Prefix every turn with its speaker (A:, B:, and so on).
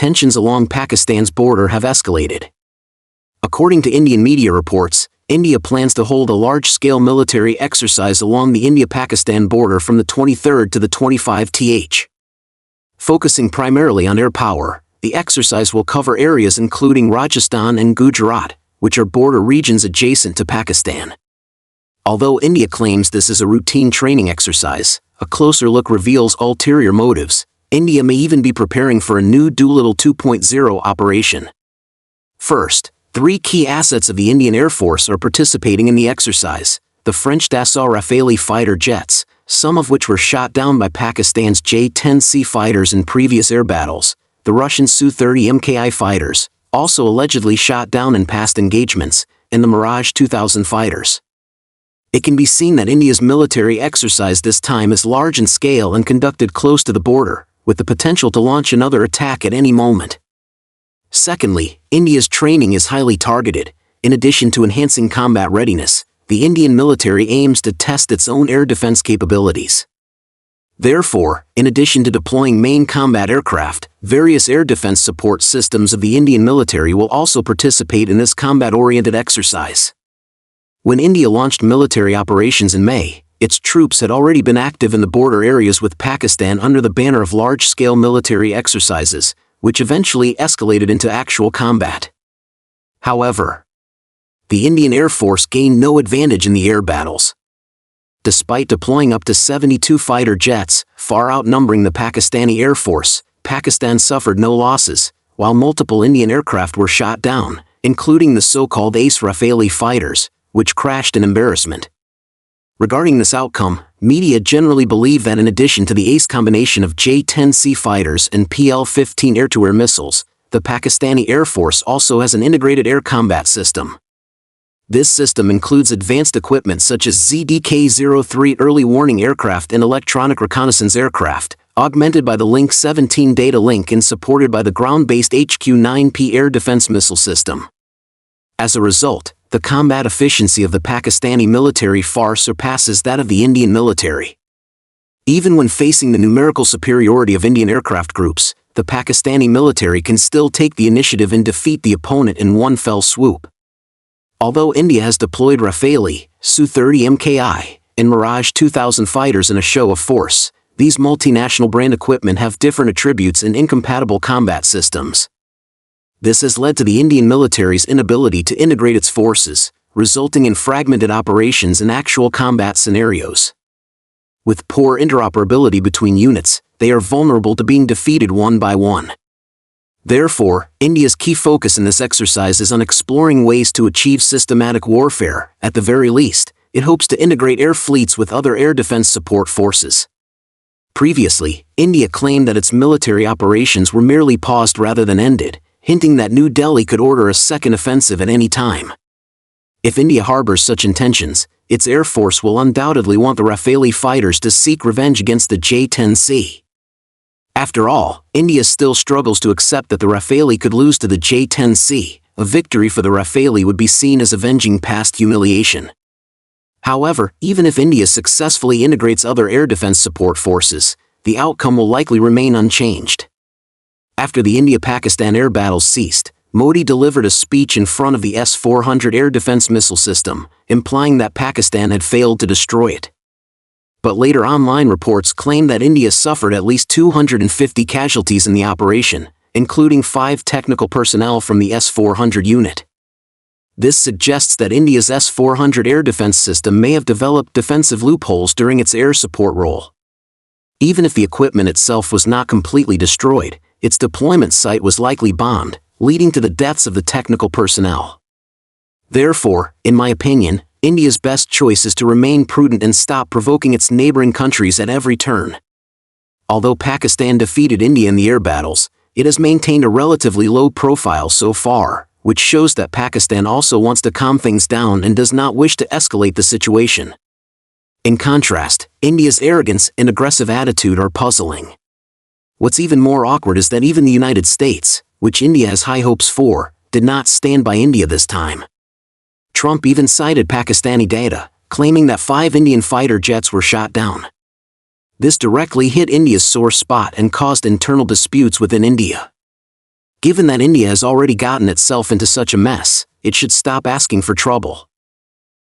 A: tensions along Pakistan's border have escalated. According to Indian media reports, India plans to hold a large-scale military exercise along the India-Pakistan border from the 23rd to the 25th. Focusing primarily on air power, the exercise will cover areas including Rajasthan and Gujarat, which are border regions adjacent to Pakistan. Although India claims this is a routine training exercise, a closer look reveals ulterior motives. India may even be preparing for a new Doolittle 2.0 operation. First, 3 key assets of the Indian Air Force are participating in the exercise: the French Dassault Rafale fighter jets, some of which were shot down by Pakistan's J-10C fighters in previous air battles, the Russian Su-30 MKI fighters, also allegedly shot down in past engagements, and the Mirage 2000 fighters. It can be seen that India's military exercise this time is large in scale and conducted close to the border, with the potential to launch another attack at any moment. Secondly, India's training is highly targeted. In addition to enhancing combat readiness, the Indian military aims to test its own air defense capabilities. Therefore, in addition to deploying main combat aircraft, various air defense support systems of the Indian military will also participate in this combat-oriented exercise. When India launched military operations in May, its troops had already been active in the border areas with Pakistan under the banner of large-scale military exercises, which eventually escalated into actual combat. However, the Indian Air Force gained no advantage in the air battles. Despite deploying up to 72 fighter jets, far outnumbering the Pakistani Air Force, Pakistan suffered no losses, while multiple Indian aircraft were shot down, including the so-called Ace Rafale fighters, which crashed in embarrassment. Regarding this outcome, media generally believe that in addition to the Ace combination of J-10C fighters and PL-15 air-to-air missiles, the Pakistani Air Force also has an integrated air combat system. This system includes advanced equipment such as ZDK-03 early warning aircraft and electronic reconnaissance aircraft, augmented by the Link-17 data link and supported by the ground-based HQ-9P air defense missile system. As a result, the combat efficiency of the Pakistani military far surpasses that of the Indian military. Even when facing the numerical superiority of Indian aircraft groups, the Pakistani military can still take the initiative and defeat the opponent in one fell swoop. Although India has deployed Rafale, Su-30 MKI, and Mirage 2000 fighters in a show of force, these multinational brand equipment have different attributes and incompatible combat systems. This has led to the Indian military's inability to integrate its forces, resulting in fragmented operations and actual combat scenarios. With poor interoperability between units, they are vulnerable to being defeated one by one. Therefore, India's key focus in this exercise is on exploring ways to achieve systematic warfare. At the very least, it hopes to integrate air fleets with other air defense support forces. Previously, India claimed that its military operations were merely paused rather than ended, hinting that New Delhi could order a second offensive at any time. If India harbors such intentions, its air force will undoubtedly want the Rafale fighters to seek revenge against the J-10C. After all, India still struggles to accept that the Rafale could lose to the J-10C. A victory for the Rafale would be seen as avenging past humiliation. However, even if India successfully integrates other air defense support forces, the outcome will likely remain unchanged. After the India-Pakistan air battles ceased, Modi delivered a speech in front of the S-400 air defense missile system, implying that Pakistan had failed to destroy it. But later online reports claimed that India suffered at least 250 casualties in the operation, including 5 technical personnel from the S-400 unit. This suggests that India's S-400 air defense system may have developed defensive loopholes during its air support role. Even if the equipment itself was not completely destroyed, its deployment site was likely bombed, leading to the deaths of the technical personnel. Therefore, in my opinion, India's best choice is to remain prudent and stop provoking its neighboring countries at every turn. Although Pakistan defeated India in the air battles, it has maintained a relatively low profile so far, which shows that Pakistan also wants to calm things down and does not wish to escalate the situation. In contrast, India's arrogance and aggressive attitude are puzzling. What's even more awkward is that even the United States, which India has high hopes for, did not stand by India this time. Trump even cited Pakistani data, claiming that 5 Indian fighter jets were shot down. This directly hit India's sore spot and caused internal disputes within India. Given that India has already gotten itself into such a mess, it should stop asking for trouble.